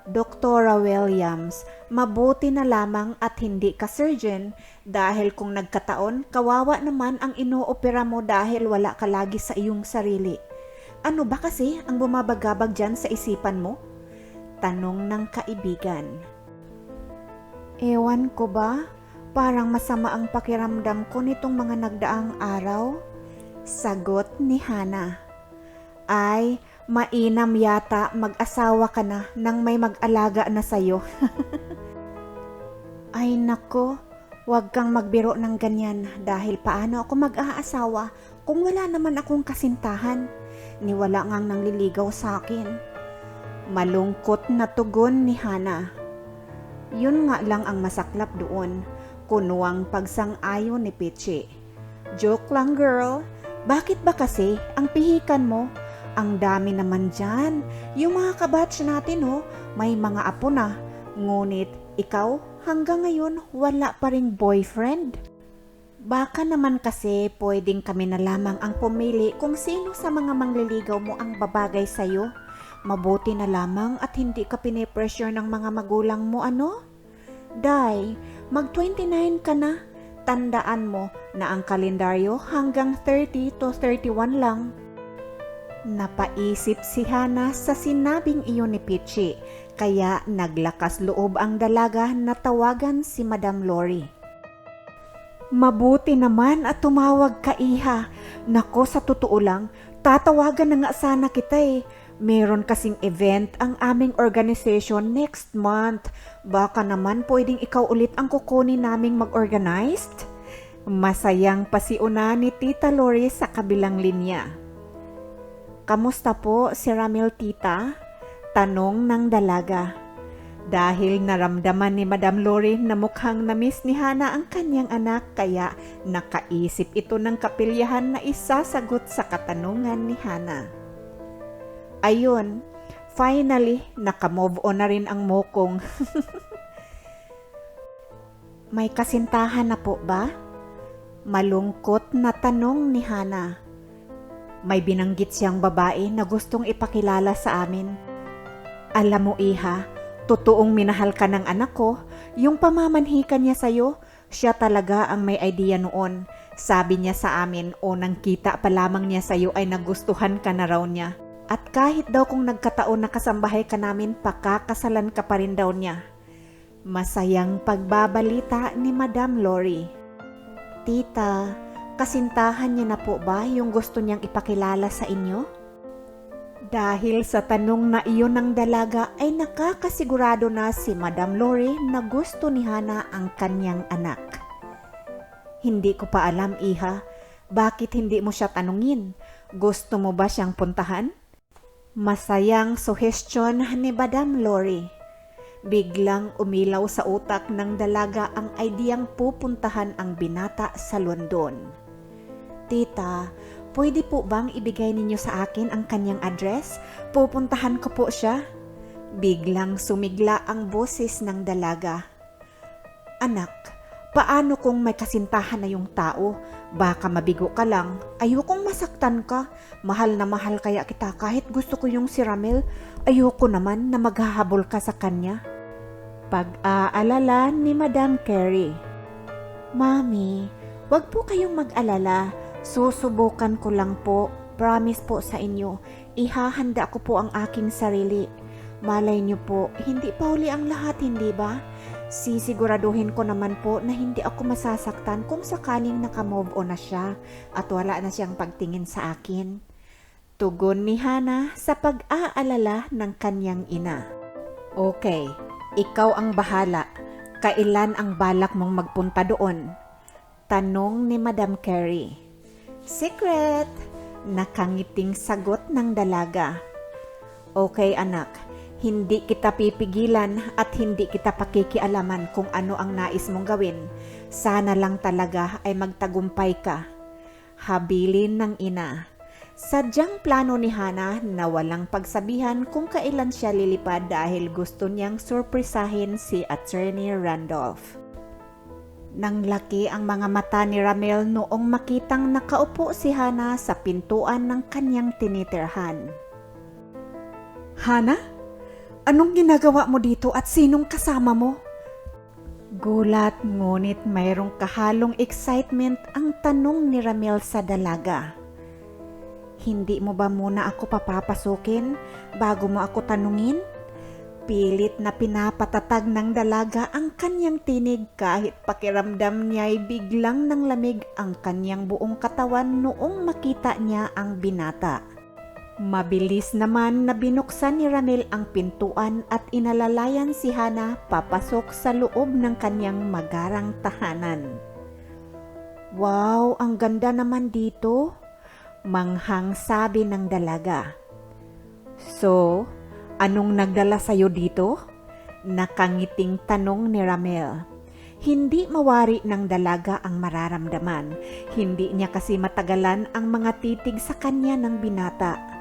Doktora Williams, mabuti na lamang at hindi ka surgeon dahil kung nagkataon, kawawa naman ang inoopera mo dahil wala ka lagi sa iyong sarili. Ano ba kasi ang bumabagabag dyan sa isipan mo? Tanong ng kaibigan. Ewan ko ba? Parang masama ang pakiramdam ko nitong mga nagdaang araw. Sagot ni Hana. Ay, mainam yata mag-asawa ka na nang may mag-alaga na sa'yo. Ay nako, huwag kang magbiro ng ganyan dahil paano ako mag-aasawa kung wala naman akong kasintahan. Ni wala ngang nangliligaw sa akin. Malungkot na tugon ni Hana. Yun nga lang ang masaklap doon, kunuang pagsang-ayon ni Pichi. Joke lang girl, bakit ba kasi ang pihikan mo? Ang dami naman dyan. Yung mga kabatch natin may mga apo na. Ngunit ikaw hanggang ngayon wala pa ring boyfriend. Baka naman kasi pwedeng kami na lamang ang pumili kung sino sa mga mangliligaw mo ang babagay sa'yo. Mabuti na lamang at hindi ka pinipressure ng mga magulang mo Day, mag-29 ka na. Tandaan mo na ang kalendaryo hanggang 30 to 31 lang. Napaisip si Hana sa sinabing iyon ni Pichi, kaya naglakas loob ang dalaga na tawagan si Madam Lori. Mabuti naman at tumawag ka, iha. Nako, sa totoo lang, tatawagan na nga sana kita Meron kasing event ang aming organization next month. Baka naman pwedeng ikaw ulit ang kukunin naming mag-organized? Masayang pasiuna ni Tita Lori sa kabilang linya. Kamusta po si Ramil, tita? Tanong ng dalaga. Dahil naramdaman ni Madam Lori na mukhang na-miss ni Hana ang kanyang anak, kaya nakaisip ito ng kapilyahan na isasagot sa katanungan ni Hana. Ayun, finally, nakamove on na rin ang mokong. May kasintahan na po ba? Malungkot na tanong ni Hana. May binanggit siyang babae na gustong ipakilala sa amin. Alam mo, iha, totoong minahal ka ng anak ko. Yung pamamanhikan niya sa'yo, siya talaga ang may idea noon. Sabi niya sa amin, unang kita pa lamang niya sa'yo ay nagustuhan ka na raw niya. At kahit daw kung nagkataon na kasambahay ka namin, pakakasalan ka pa rin daw niya. Masayang pagbabalita ni Madam Lori. Tita, kasintahan niya na po ba yung gusto niyang ipakilala sa inyo? Dahil sa tanong na iyon ng dalaga ay nakakasigurado na si Madam Lori na gusto ni Hana ang kanyang anak. Hindi ko pa alam, iha. Bakit hindi mo siya tanungin? Gusto mo ba siyang puntahan? Masayang suhestyon ni Madam Lori. Biglang umilaw sa utak ng dalaga ang ideyang pupuntahan ang binata sa London. Tita, pwede po bang ibigay ninyo sa akin ang kanyang address? Pupuntahan ko po siya. Biglang sumigla ang boses ng dalaga. Anak, paano kung may kasintahan na yung tao? Baka mabigo ka lang. Ayokong masaktan ka. Mahal na mahal kaya kita kahit gusto ko yung si Ramil. Ayoko naman na maghahabol ka sa kanya. Pag-aalala ni Madam Carey. Mami, wag po kayong mag-alala. Susubukan ko lang po. Promise po sa inyo. Ihahanda ko po ang aking sarili. Malay niyo po, hindi pa huli ang lahat, hindi ba? Sisiguraduhin ko naman po na hindi ako masasaktan kung sakaling nakamove on na siya at wala na siyang pagtingin sa akin. Tugon ni Hana sa pag-aalala ng kanyang ina. Okay, ikaw ang bahala. Kailan ang balak mong magpunta doon? Tanong ni Madam Carey. Secret! Nakangiting sagot ng dalaga. Okay anak, hindi kita pipigilan at hindi kita pakikialaman kung ano ang nais mong gawin. Sana lang talaga ay magtagumpay ka. Habilin ng ina. Sadyang plano ni Hana na walang pagsabihan kung kailan siya lilipad dahil gusto niyang surprisahin si Attorney Randolph. Nang laki ang mga mata ni Ramil noong makitang nakaupo si Hana sa pintuan ng kanyang tinitirhan. Hana? Anong ginagawa mo dito at sinong kasama mo? Gulat ngunit mayroong kahalong excitement ang tanong ni Ramel sa dalaga. Hindi mo ba muna ako papapasukin bago mo ako tanungin? Pilit na pinapatatag ng dalaga ang kanyang tinig kahit pakiramdam niya'y biglang nang lamig ang kanyang buong katawan noong makita niya ang binata. Mabilis naman na binuksan ni Ramel ang pintuan at inalalayan si Hana papasok sa loob ng kanyang magarang tahanan. Wow, ang ganda naman dito, manghang sabi ng dalaga. So, anong nagdala sa'yo dito? Nakangiting tanong ni Ramel. Hindi mawari ng dalaga ang mararamdaman. Hindi niya kasi matagalan ang mga titig sa kanya ng binata.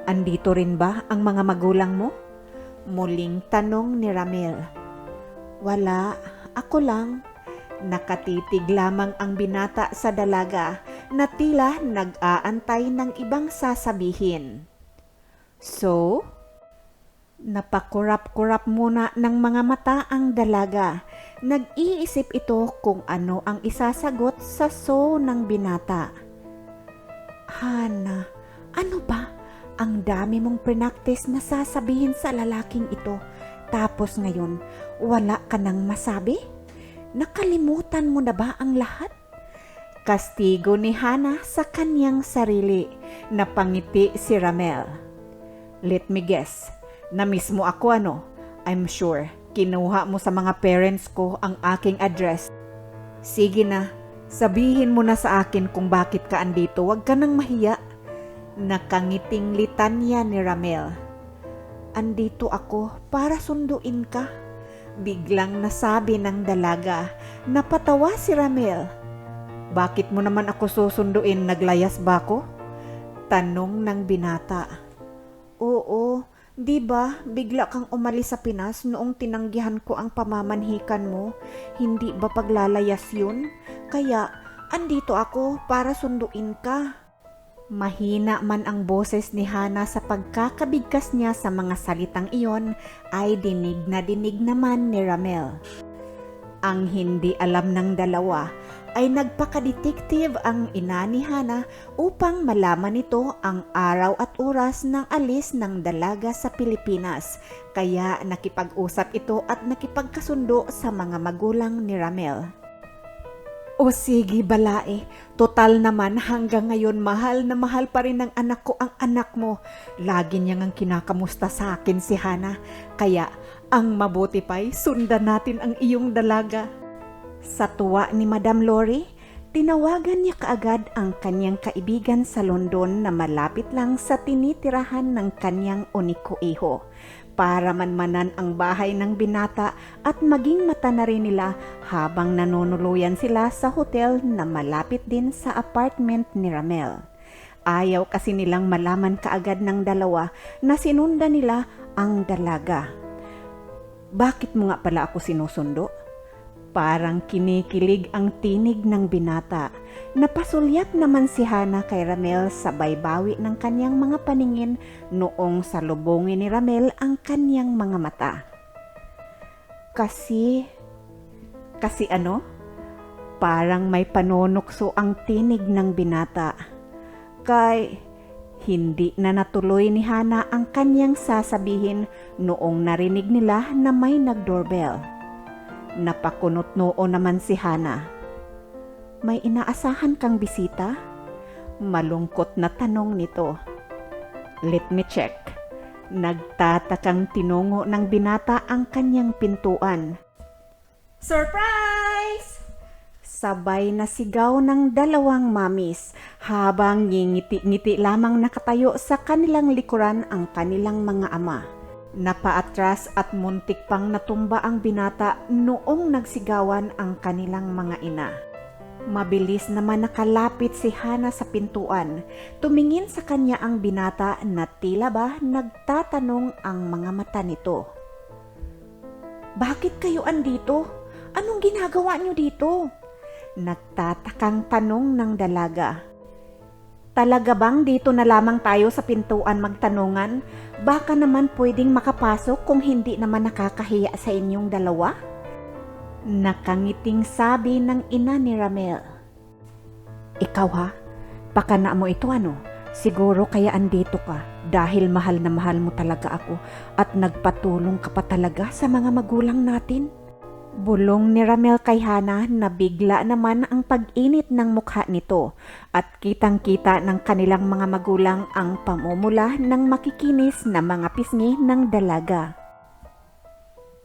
Andito rin ba ang mga magulang mo? Muling tanong ni Ramel. Wala, ako lang. Nakatitig lamang ang binata sa dalaga na tila nag-aantay ng ibang sasabihin. So, napakurap-kurap muna ng mga mata ang dalaga. Nag-iisip ito kung ano ang isasagot sa so ng binata. Hana, ano ba? Ang dami mong prinaktis na sasabihin sa lalaking ito. Tapos ngayon, wala ka nang masabi? Nakalimutan mo na ba ang lahat? Kastigo ni Hana sa kanyang sarili. Napangiti si Ramel. Let me guess, na-miss mo ako ano? I'm sure, kinuha mo sa mga parents ko ang aking address. Sige na, sabihin mo na sa akin kung bakit ka andito, wag ka nang mahiya. Nakangiting litanya ni Ramel. Andito ako para sunduin ka. Biglang nasabi ng dalaga. Napatawa si Ramel. Bakit mo naman ako susunduin? Naglayas ba ako? Tanong ng binata. Oo, di ba bigla kang umalis sa Pinas noong tinanggihan ko ang pamamanhikan mo? Hindi ba paglalayas yun? Kaya andito ako para sunduin ka. Mahina man ang boses ni Hana sa pagkakabigkas niya sa mga salitang iyon, ay dinig naman ni Ramel. Ang hindi alam ng dalawa ay nagpakadetektive ang ina ni Hana upang malaman nito ang araw at oras ng alis ng dalaga sa Pilipinas. Kaya nakipag-usap ito at nakipagkasundo sa mga magulang ni Ramel. O sige balae, total naman hanggang ngayon mahal na mahal pa rin ng anak ko ang anak mo. Lagi niyang ang kinakamusta sa akin si Hana, kaya ang mabuti pa'y sundan natin ang iyong dalaga. Sa tuwa ni Madam Lori, tinawagan niya kaagad ang kanyang kaibigan sa London na malapit lang sa tinitirahan ng kanyang uniko iho. Para manmanan ang bahay ng binata at maging mata na rin nila habang nanunuluyan sila sa hotel na malapit din sa apartment ni Ramel. Ayaw kasi nilang malaman kaagad ng dalawa na sinunda nila ang dalaga. Bakit mo nga pala ako sinusundo? Parang kinikilig ang tinig ng binata. Napasulyap naman si Hana kay Ramel sabay bawi ng kanyang mga paningin noong salubungin ni Ramel ang kanyang mga mata. Kasi ano? Parang may panunukso ang tinig ng binata. Hindi na natuloy ni Hana ang kanyang sasabihin noong narinig nila na may nag-doorbell. Napakunot noo naman si Hana. May inaasahan kang bisita? Malungkot na tanong nito. Let me check. Nagtatakang tinungo ng binata ang kanyang pintuan. Surprise! Sabay na sigaw ng dalawang mamis habang ngingiti-ngiti lamang nakatayo sa kanilang likuran ang kanilang mga ama. Napaatras at muntik pang natumba ang binata noong nagsigawan ang kanilang mga ina. Mabilis naman nakalapit si Hana sa pintuan. Tumingin sa kanya ang binata na tila ba nagtatanong ang mga mata nito. Bakit kayo andito? Anong ginagawa niyo dito? Nagtatakang tanong ng dalaga. Talaga bang dito na lamang tayo sa pintuan magtanungan? Baka naman pwedeng makapasok kung hindi naman nakakahiya sa inyong dalawa? Nakangiting sabi ng ina ni Ramel. Ikaw ha? Pakana mo ito ano? Siguro kaya andito ka dahil mahal na mahal mo talaga ako at nagpatulong ka pa talaga sa mga magulang natin. Bulong ni Ramel kay Hana na bigla naman ang pag-init ng mukha nito at kitang-kita ng kanilang mga magulang ang pamumula ng makikinis na mga pisngi ng dalaga.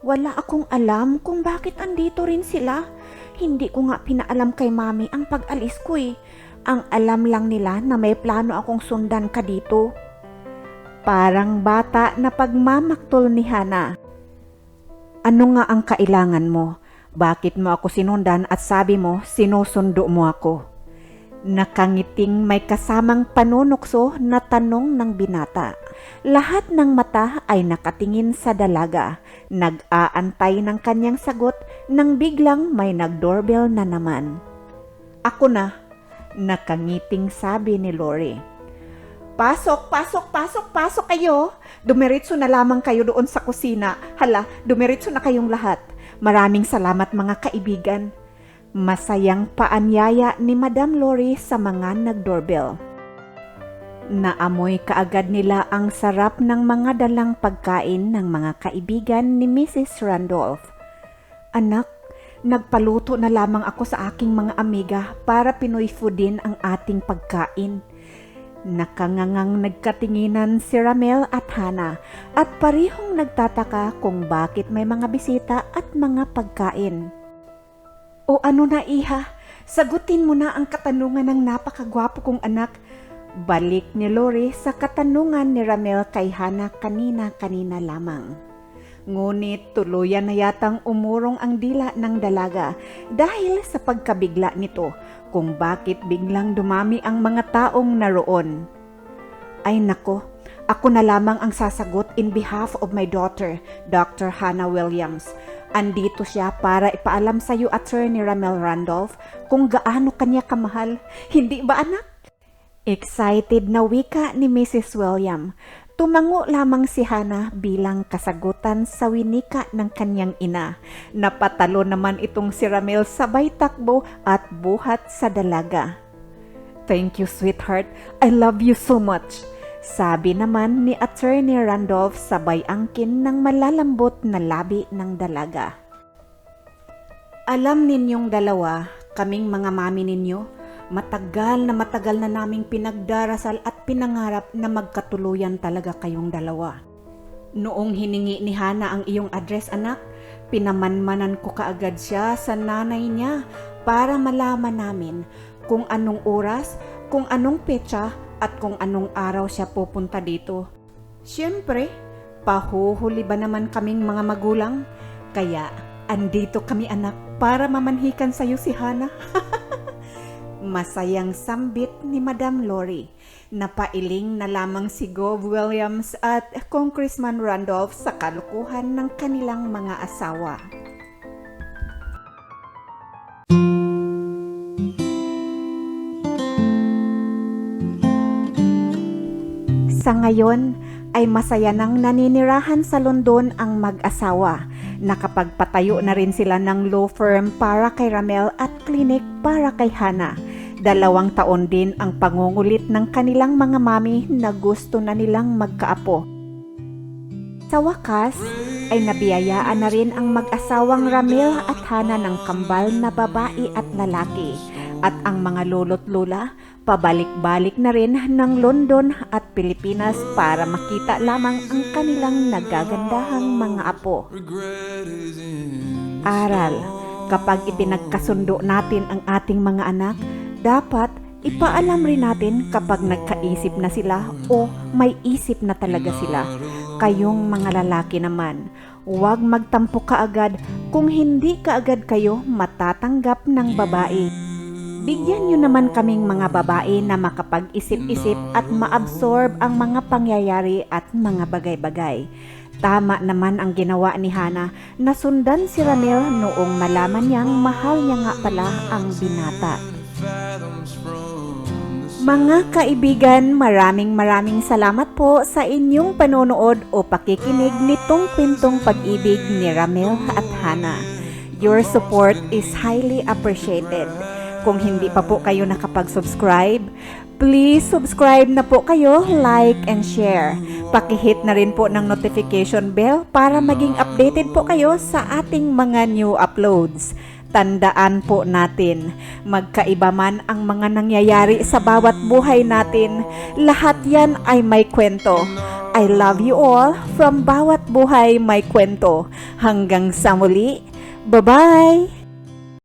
Wala akong alam kung bakit andito rin sila. Hindi ko nga pinaalam kay mami ang pag-alis ko eh. Ang alam lang nila na may plano akong sundan ka dito. Parang bata na pagmamaktol ni Hana. Ano nga ang kailangan mo? Bakit mo ako sinundan at sabi mo sinusundo mo ako? Nakangiting may kasamang panunukso na tanong ng binata. Lahat ng mata ay nakatingin sa dalaga. Nag-aantay ng kanyang sagot nang biglang may nag-doorbell na naman. Ako na, nakangiting sabi ni Lori. Pasok kayo. Dumiretso na lamang kayo doon sa kusina. Hala, dumiretso na kayong lahat. Maraming salamat mga kaibigan. Masayang paanyaya ni Madam Lori sa mga nag-doorbell. Naamoy kaagad nila ang sarap ng mga dalang pagkain ng mga kaibigan ni Mrs. Randolph. Anak, nagpaluto na lamang ako sa aking mga amiga para Pinoy food din ang ating pagkain. Nakangangang nagkatinginan si Ramel at Hana at parihong nagtataka kung bakit may mga bisita at mga pagkain. O ano na iha, sagutin mo na ang katanungan ng napakagwapo kong anak. Balik ni Lori sa katanungan ni Ramel kay Hana kanina lamang. Ngunit tuluyan na yatang umurong ang dila ng dalaga dahil sa pagkabigla nito kung bakit biglang dumami ang mga taong naroon. Ay nako, ako na lamang ang sasagot in behalf of my daughter, Dr. Hannah Williams. Andito siya para ipaalam sa iyo, Attorney Ramel Randolph, kung gaano kanya kamahal. Hindi ba anak? Excited na wika ni Mrs. William. Tumango lamang si Hana bilang kasagutan sa winika ng kanyang ina. Napatalo naman itong si Ramel sabay takbo at buhat sa dalaga. Thank you, sweetheart. I love you so much. Sabi naman ni Attorney Randolph sabay angkin ng malalambot na labi ng dalaga. Alam ninyong dalawa, kaming mga mami ninyo, matagal na naming pinagdarasal at pinangarap na magkatuluyan talaga kayong dalawa. Noong hiningi ni Hana ang iyong address anak, pinamanmanan ko kaagad siya sa nanay niya para malaman namin kung anong oras, kung anong petsa at kung anong araw siya pupunta dito. Siyempre, pahuhuli ba naman kaming mga magulang? Kaya andito kami anak para mamanhikan sa iyo si Hana. Masayang sambit ni Madam Lori. Napailing na lamang si Gov. Williams at Congressman Randolph sa kalukuhan ng kanilang mga asawa. Sa ngayon ay masaya nang naninirahan sa London ang mag-asawa. Nakapagpatayo na rin sila ng law firm para kay Ramel at clinic para kay Hana. 2 taon din ang pangungulit ng kanilang mga mami na gusto na nilang magkaapo. Sa wakas ay nabiyayaan na rin ang mag-asawang Ramel at Hana ng kambal na babae at lalaki. At ang mga lolo't lola pabalik-balik na rin ng London at Pilipinas para makita lamang ang kanilang nagagandahang mga apo. Aral, kapag ipinagkasundo natin ang ating mga anak, dapat ipaalam rin natin kapag nagkaisip na sila o may isip na talaga sila. Kayong mga lalaki naman, huwag magtampo kaagad kung hindi kaagad kayo matatanggap ng babae. Bigyan nyo naman kaming mga babae na makapag-isip-isip at maabsorb ang mga pangyayari at mga bagay-bagay. Tama naman ang ginawa ni Hana na sundan si Ramel noong malaman niyang mahal niya nga pala ang binata. Mga kaibigan, maraming salamat po sa inyong panonood o pakikinig nitong kwentong pag-ibig ni Ramel at Hana. Your support is highly appreciated. Kung hindi pa po kayo nakapag-subscribe, please subscribe na po kayo, like and share. Pakihit na rin po ng notification bell para maging updated po kayo sa ating mga new uploads. Tandaan po natin, magkaiba man ang mga nangyayari sa bawat buhay natin, lahat yan ay may kwento. I love you all from Bawat Buhay May Kwento. Hanggang sa muli, bye-bye!